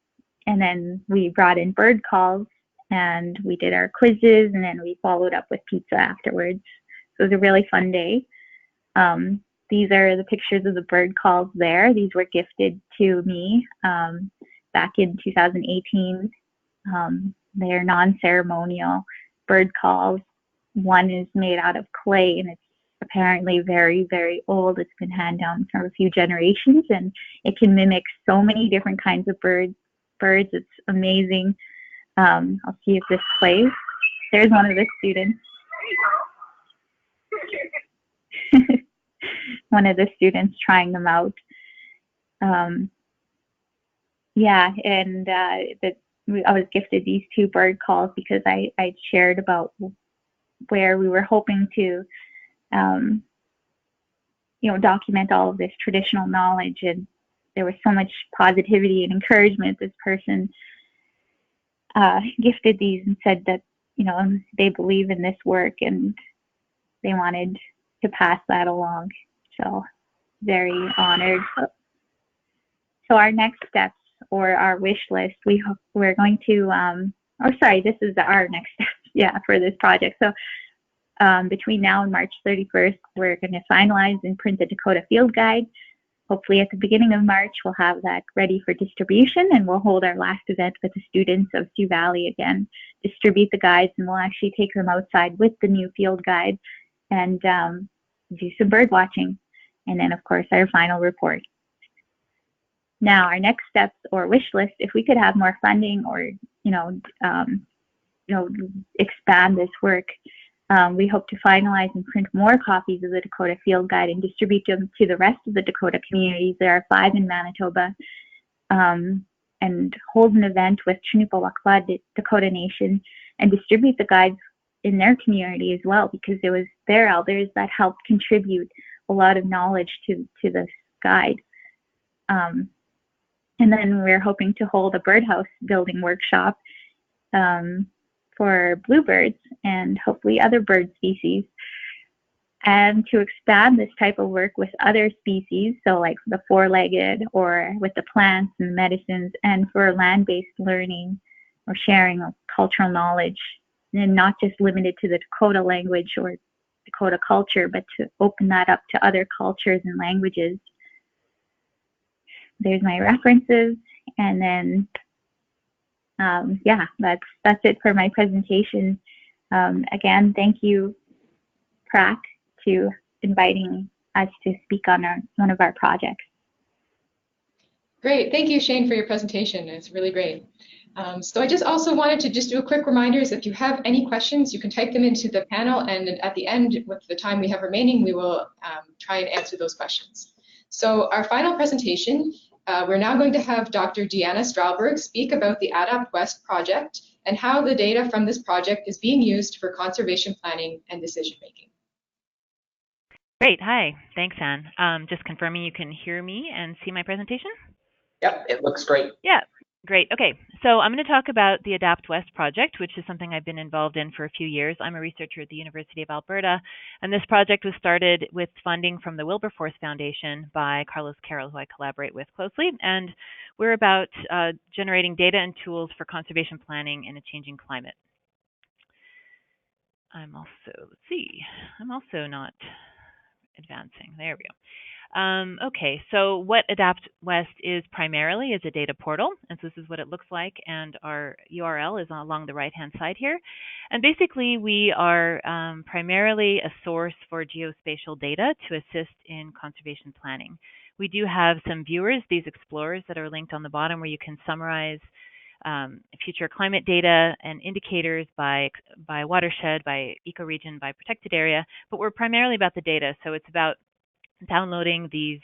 then we brought in bird calls, and we did our quizzes, and then we followed up with pizza afterwards. So it was a really fun day. These are the pictures of the bird calls there. These were gifted to me back in 2018. They're non-ceremonial bird calls. One is made out of clay, and it's apparently very, very old. It's been handed down from a few generations, and it can mimic so many different kinds of birds. It's amazing. I'll see if this plays. There's one of the students. One of the students trying them out. Yeah, and I was gifted these two bird calls because I shared about where we were hoping to, document all of this traditional knowledge, and there was so much positivity and encouragement. This person gifted these and said that, they believe in this work and they wanted to pass that along. So very honored. So our next steps, or our wish list, we're going to, this is our next step, for this project. So between now and March 31st, we're going to finalize and print the Dakota Field Guide. Hopefully at the beginning of March, we'll have that ready for distribution, and we'll hold our last event with the students of Sioux Valley again, distribute the guides, and we'll actually take them outside with the new field guide and do some bird watching. And then, of course, our final report. Now, our next steps or wish list, if we could have more funding or, expand this work, we hope to finalize and print more copies of the Dakota Field Guide and distribute them to the rest of the Dakota communities. There are 5 in Manitoba, and hold an event with Chunupawakwa, the Dakota Nation, and distribute the guides in their community as well, because it was their elders that helped contribute a lot of knowledge to this guide. And then we're hoping to hold a birdhouse building workshop for bluebirds and hopefully other bird species, and to expand this type of work with other species, so like the four-legged or with the plants and medicines, and for land-based learning or sharing of cultural knowledge, and not just limited to the Dakota language or Dakota culture, but to open that up to other cultures and languages. There's my references, and then that's it for my presentation. Again, thank you, PRAC, to inviting us to speak on one of our projects. Great, thank you, Shane, for your presentation. It's really great. So I just also wanted to do a quick reminder is if you have any questions, you can type them into the panel, and at the end, with the time we have remaining, we will try and answer those questions. So our final presentation, we're now going to have Dr. Deanna Stralberg speak about the Adapt West project and how the data from this project is being used for conservation planning and decision making. Great, hi, thanks, Anne. Just confirming you can hear me and see my presentation? Yep, it looks great. Yeah, great. Okay, so I'm going to talk about the Adapt West project, which is something I've been involved in for a few years. I'm a researcher at the University of Alberta, and this project was started with funding from the Wilberforce Foundation by Carlos Carroll, who I collaborate with closely. And we're about generating data and tools for conservation planning in a changing climate. I'm also not advancing. There we go. Okay, so what Adapt West is primarily is a data portal, and so this is what it looks like, and our URL is along the right-hand side here. And basically, we are primarily a source for geospatial data to assist in conservation planning. We do have some viewers, these explorers that are linked on the bottom, where you can summarize future climate data and indicators by watershed, by ecoregion, by protected area, but we're primarily about the data. So it's about downloading these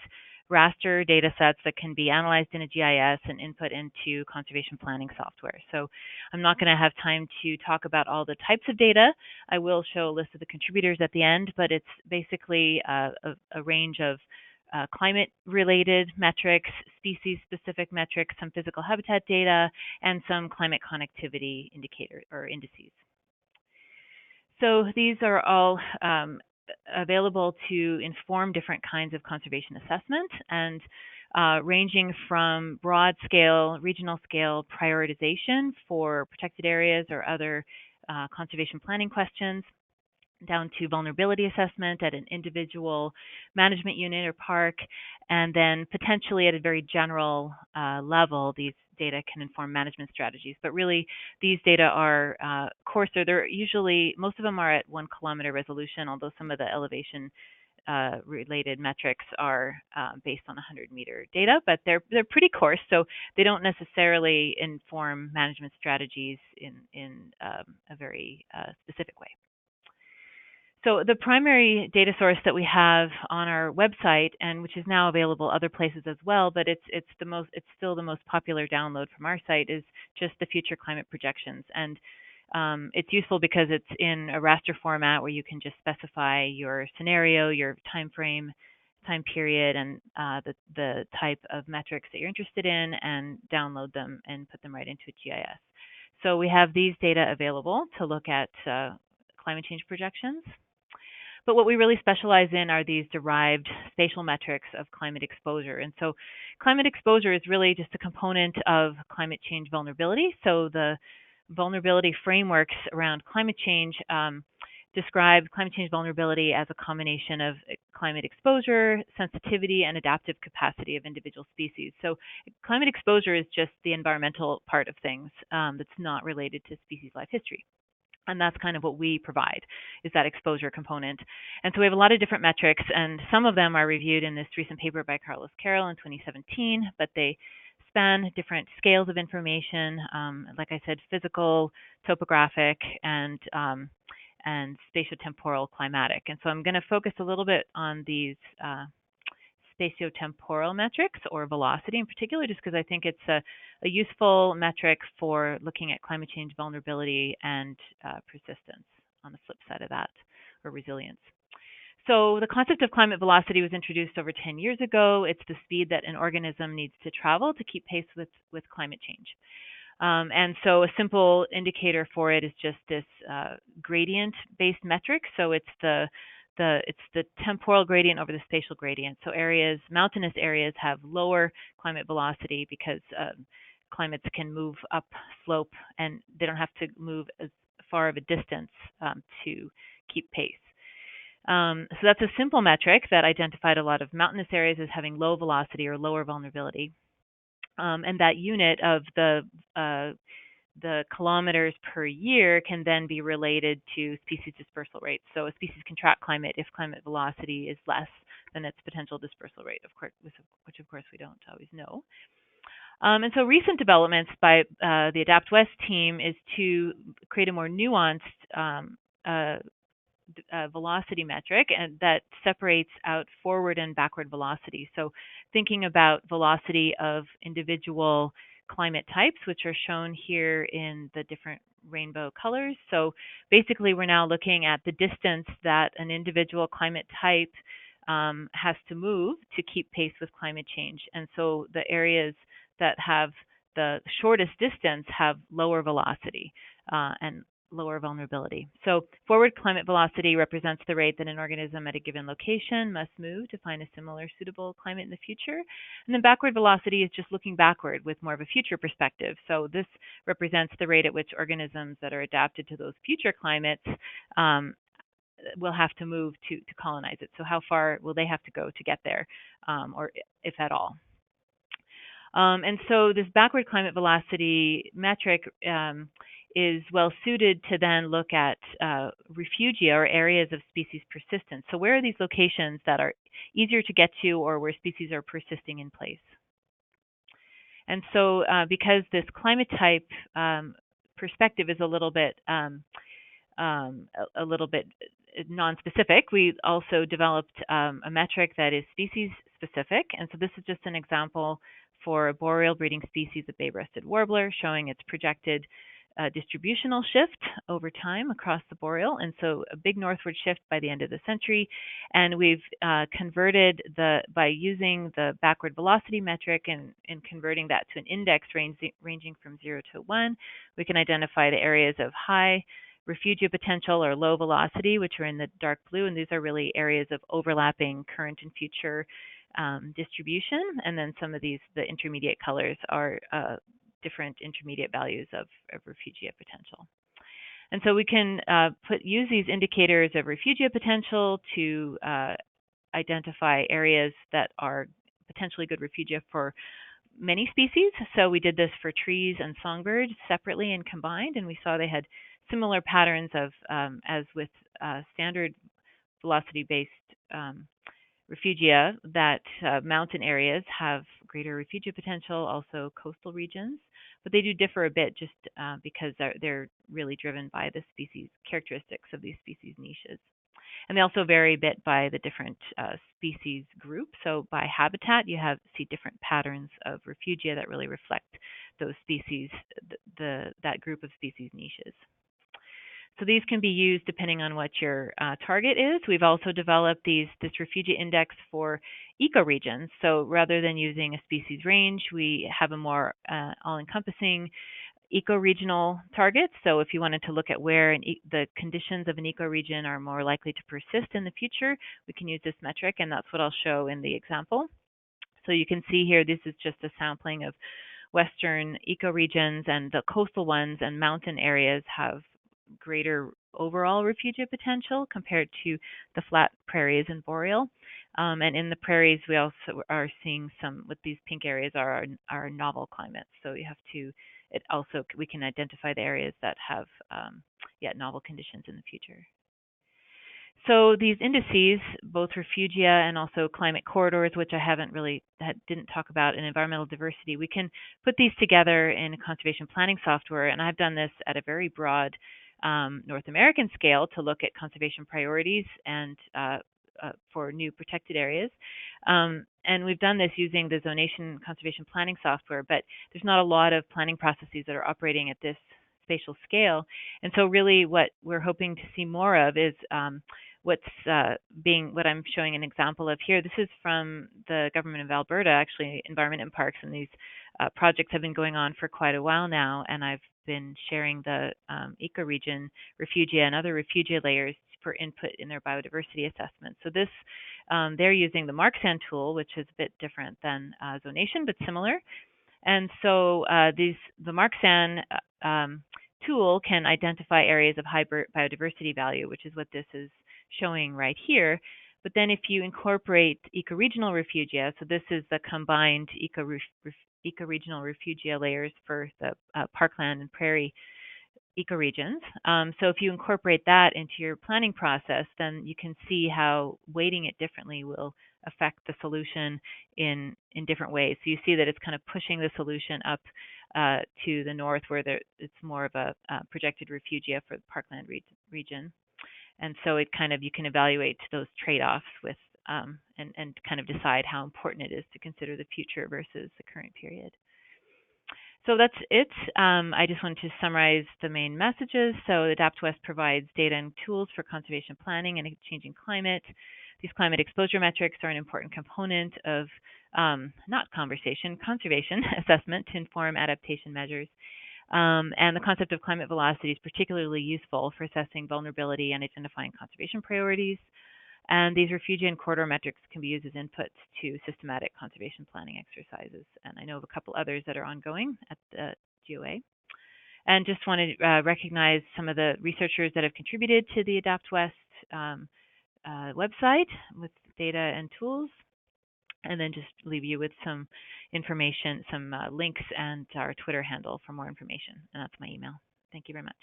raster data sets that can be analyzed in a GIS and input into conservation planning software. So I'm not going to have time to talk about all the types of data. I will show a list of the contributors at the end, but it's basically a range of climate-related metrics, species-specific metrics, some physical habitat data, and some climate connectivity indicators or indices. So these are all available to inform different kinds of conservation assessment, and ranging from broad scale, regional scale prioritization for protected areas or other conservation planning questions, down to vulnerability assessment at an individual management unit or park, and then potentially at a very general level, these data can inform management strategies. But really, these data are coarser. They're usually, most of them are at 1 kilometer resolution, although some of the elevation related metrics are based on 100-meter data, but they're pretty coarse, so they don't necessarily inform management strategies in a very specific way. So the primary data source that we have on our website, and which is now available other places as well, but it's still the most popular download from our site, is just the future climate projections. And it's useful because it's in a raster format where you can just specify your scenario, your time frame, time period, and the type of metrics that you're interested in, and download them and put them right into a GIS. So we have these data available to look at climate change projections. But what we really specialize in are these derived spatial metrics of climate exposure. And so climate exposure is really just a component of climate change vulnerability. So the vulnerability frameworks around climate change describe climate change vulnerability as a combination of climate exposure, sensitivity, and adaptive capacity of individual species. So climate exposure is just the environmental part of things that's not related to species life history. And that's kind of what we provide, is that exposure component. And so we have a lot of different metrics, and some of them are reviewed in this recent paper by Carlos Carroll in 2017, but they span different scales of information, like I said, physical, topographic, and spatiotemporal climatic. And so I'm going to focus a little bit on these spatiotemporal metrics, or velocity in particular, just because I think it's a useful metric for looking at climate change vulnerability and persistence on the flip side of that, or resilience. So the concept of climate velocity was introduced over 10 years ago. It's the speed that an organism needs to travel to keep pace with climate change. And so a simple indicator for it is just this gradient-based metric. So it's the temporal gradient over the spatial gradient. So mountainous areas have lower climate velocity because climates can move up slope, and they don't have to move as far of a distance to keep pace. So that's a simple metric that identified a lot of mountainous areas as having low velocity or lower vulnerability. And that unit of the kilometers per year can then be related to species dispersal rates. So a species can track climate if climate velocity is less than its potential dispersal rate, of course, which of course we don't always know. And so recent developments by the Adapt West team is to create a more nuanced velocity metric, and that separates out forward and backward velocity. So thinking about velocity of individual climate types, which are shown here in the different rainbow colors. So basically, we're now looking at the distance that an individual climate type has to move to keep pace with climate change. And so the areas that have the shortest distance have lower velocity and lower vulnerability. So forward climate velocity represents the rate that an organism at a given location must move to find a similar suitable climate in the future. And then backward velocity is just looking backward with more of a future perspective. So this represents the rate at which organisms that are adapted to those future climates will have to move to colonize it. So how far will they have to go to get there, or if at all? And so this backward climate velocity metric is well suited to then look at refugia, or areas of species persistence. So where are these locations that are easier to get to, or where species are persisting in place? And so because this climate type perspective is a little bit non-specific, we also developed a metric that is species specific. And so this is just an example for a boreal breeding species of bay-breasted warbler, showing its projected distributional shift over time across the boreal, and so a big northward shift by the end of the century. And we've converted by using the backward velocity metric and converting that to an index ranging from 0 to 1, we can identify the areas of high refugia potential or low velocity, which are in the dark blue, and these are really areas of overlapping current and future distribution. And then some of these, the intermediate colors, are different intermediate values of refugia potential. And so we can use these indicators of refugia potential to identify areas that are potentially good refugia for many species. So we did this for trees and songbirds separately and combined, and we saw they had similar patterns of, as with standard velocity-based refugia, that mountain areas have greater refugia potential, also coastal regions, but they do differ a bit just because they're really driven by the species characteristics of these species niches. And they also vary a bit by the different species group. So by habitat, you see different patterns of refugia that really reflect those species, that group of species niches. So these can be used depending on what your target is. We've also developed this refugia index for ecoregions. So rather than using a species range, we have a more all-encompassing ecoregional target. So if you wanted to look at where the conditions of an ecoregion are more likely to persist in the future, we can use this metric, and that's what I'll show in the example. So you can see here, this is just a sampling of western ecoregions, and the coastal ones and mountain areas have greater overall refugia potential compared to the flat prairies and boreal. And in the prairies, we also are seeing some, with these pink areas, are novel climates. So you have to, we can identify the areas that have novel conditions in the future. So these indices, both refugia and also climate corridors, which I didn't talk about, in environmental diversity, we can put these together in conservation planning software. And I've done this at a very broad North American scale to look at conservation priorities and for new protected areas. And we've done this using the zonation conservation planning software, but there's not a lot of planning processes that are operating at this spatial scale. And so really what we're hoping to see more of is what I'm showing an example of here. This is from the government of Alberta, actually, Environment and Parks, and these projects have been going on for quite a while now, and I've been sharing the ecoregion refugia and other refugia layers for input in their biodiversity assessment. So this, they're using the MarkSan tool, which is a bit different than zonation, but similar. And so the MarkSan tool can identify areas of high biodiversity value, which is what this is showing right here. But then if you incorporate ecoregional refugia, so this is the combined ecoregional refugia layers for the parkland and prairie ecoregions. So if you incorporate that into your planning process, then you can see how weighting it differently will affect the solution in different ways. So you see that it's kind of pushing the solution up to the north, where it's more of a projected refugia for the parkland region. And so it you can evaluate those trade-offs with and kind of decide how important it is to consider the future versus the current period. So that's it. I just wanted to summarize the main messages. So Adapt West provides data and tools for conservation planning in a changing climate. These climate exposure metrics are an important component of conservation assessment to inform adaptation measures. And the concept of climate velocity is particularly useful for assessing vulnerability and identifying conservation priorities. And these refugia and corridor metrics can be used as inputs to systematic conservation planning exercises. And I know of a couple others that are ongoing at the GOA. And just want to recognize some of the researchers that have contributed to the Adapt West website with data and tools. And then just leave you with some information, some links, and our Twitter handle for more information. And that's my email. Thank you very much.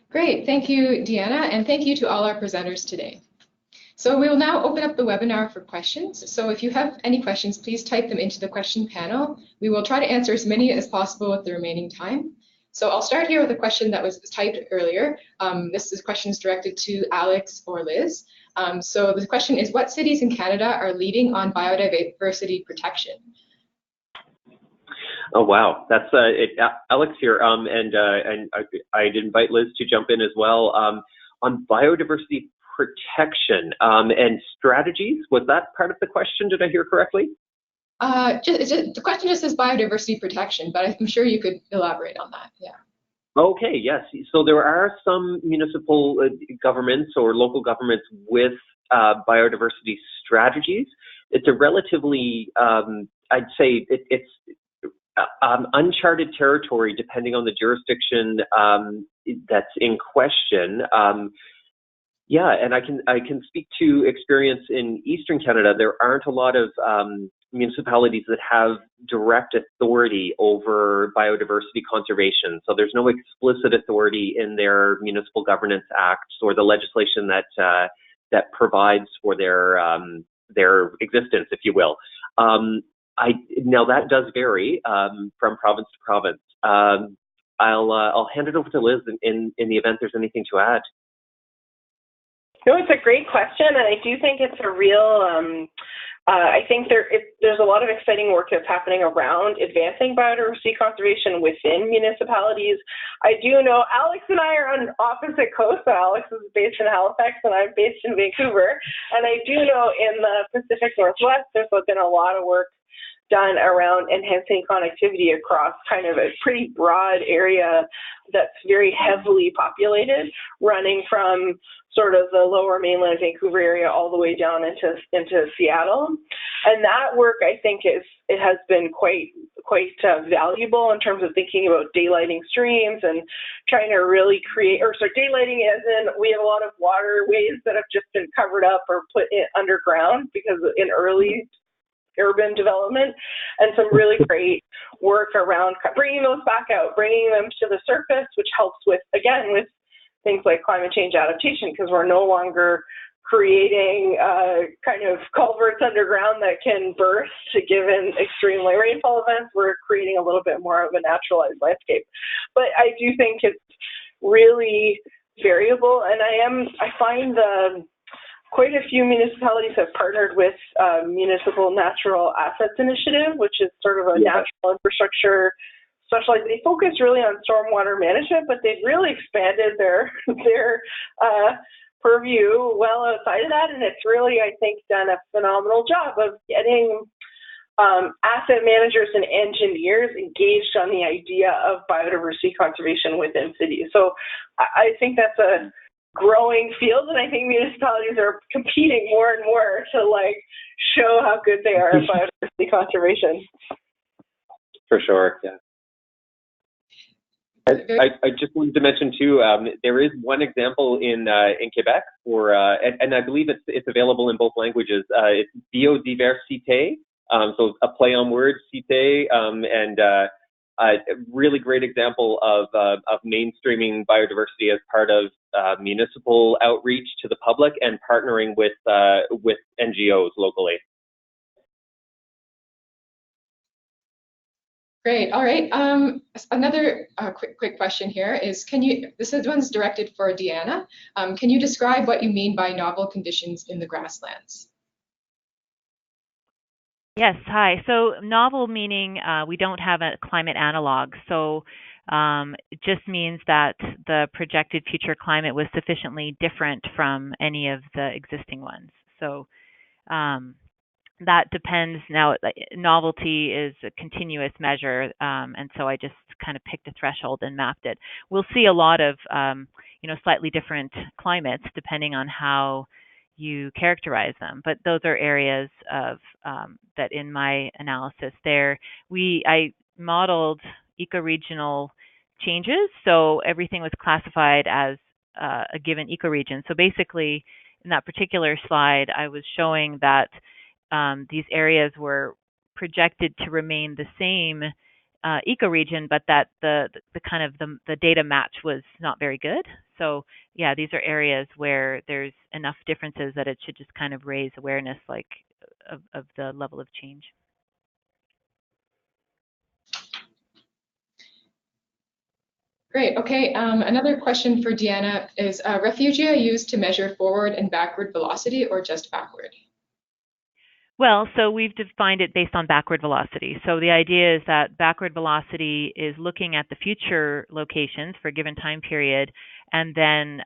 Great, thank you, Deanna, and thank you to all our presenters today. So we will now open up the webinar for questions. So if you have any questions, please type them into the question panel. We will try to answer as many as possible with the remaining time. So I'll start here with a question that was typed earlier. This question is directed to Alex or Liz. So the question is, what cities in Canada are leading on biodiversity protection? Oh, wow. That's Alex here. And I'd invite Liz to jump in as well. On biodiversity protection and strategies, was that part of the question? Did I hear correctly? The question just says biodiversity protection, but I'm sure you could elaborate on that. Yeah. Okay, yes. So there are some municipal governments or local governments with biodiversity strategies. It's a relatively, I'd say it's uncharted territory depending on the jurisdiction that's in question. Yeah, and I can speak to experience in Eastern Canada. There aren't a lot of municipalities that have direct authority over biodiversity conservation. So there's no explicit authority in their municipal governance acts or the legislation that provides for their existence, if you will. Now that does vary from province to province. I'll hand it over to Liz in the event there's anything to add. No, it's a great question, and I do think it's a real. I think there's a lot of exciting work that's happening around advancing biodiversity conservation within municipalities. I do know Alex and I are on opposite coasts. So Alex is based in Halifax and I'm based in Vancouver. And I do know in the Pacific Northwest, there's been a lot of work done around enhancing connectivity across kind of a pretty broad area that's very heavily populated, running from sort of the lower mainland Vancouver area all the way down into Seattle. And that work, I think, it has been quite valuable in terms of thinking about daylighting streams and trying to really create, daylighting as in we have a lot of waterways that have just been covered up or put in underground because in early urban development, and some really great work around bringing those back out, bringing them to the surface, which helps with things like climate change adaptation, because we're no longer creating kind of culverts underground that can burst given extreme rainfall events. We're creating a little bit more of a naturalized landscape. But I do think it's really variable, and I find quite a few municipalities have partnered with Municipal Natural Assets Initiative, which is sort of a natural infrastructure specialized. They focus really on stormwater management, but they've really expanded their purview well outside of that, and it's really, I think, done a phenomenal job of getting asset managers and engineers engaged on the idea of biodiversity conservation within cities. So I think that's a growing field, and I think municipalities are competing more and more to show how good they are at biodiversity conservation. For sure, yeah. I just wanted to mention too, there is one example in Quebec for, and I believe it's available in both languages. It's Biodiversity, so a play on words, cité, and a really great example of mainstreaming biodiversity as part of municipal outreach to the public and partnering with NGOs locally. Great. All right. Another quick question here is, this one's directed for Deanna. Can you describe what you mean by novel conditions in the grasslands? Yes, hi. So novel meaning we don't have a climate analog. So it just means that the projected future climate was sufficiently different from any of the existing ones. So that depends. Now, novelty is a continuous measure, and so I just kind of picked a threshold and mapped it. We'll see a lot of slightly different climates depending on how you characterize them, but those are areas of that in my analysis there. I modeled ecoregional changes, so everything was classified as a given ecoregion. So basically, in that particular slide, I was showing that these areas were projected to remain the same ecoregion, but that the kind of the data match was not very good. So yeah, these are areas where there's enough differences that it should just kind of raise awareness, like of the level of change. Great. Okay. Another question for Deanna is refugia used to measure forward and backward velocity or just backward? Well, so we've defined it based on backward velocity. So the idea is that backward velocity is looking at the future locations for a given time period and then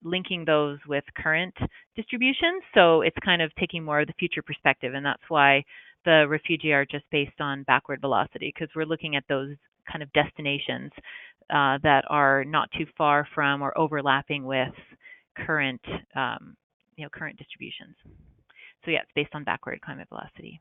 linking those with current distributions. So it's kind of taking more of the future perspective, and that's why the refugia are just based on backward velocity, because we're looking at those kind of destinations that are not too far from or overlapping with current, current distributions. So yeah, it's based on backward climate velocity.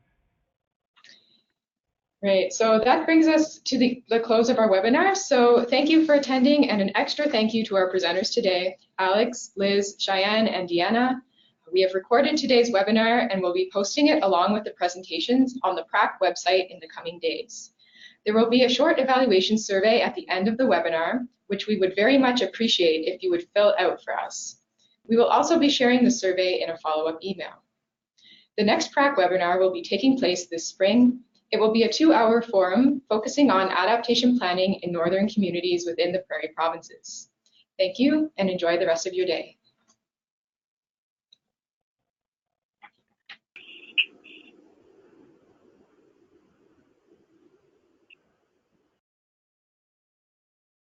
Great. So that brings us to the close of our webinar. So thank you for attending, and an extra thank you to our presenters today, Alex, Liz, Cheyenne, and Deanna. We have recorded today's webinar and will be posting it along with the presentations on the PRAC website in the coming days. There will be a short evaluation survey at the end of the webinar, which we would very much appreciate if you would fill out for us. We will also be sharing the survey in a follow-up email. The next PRAC webinar will be taking place this spring. It will be a 2-hour forum focusing on adaptation planning in northern communities within the Prairie provinces. Thank you and enjoy the rest of your day.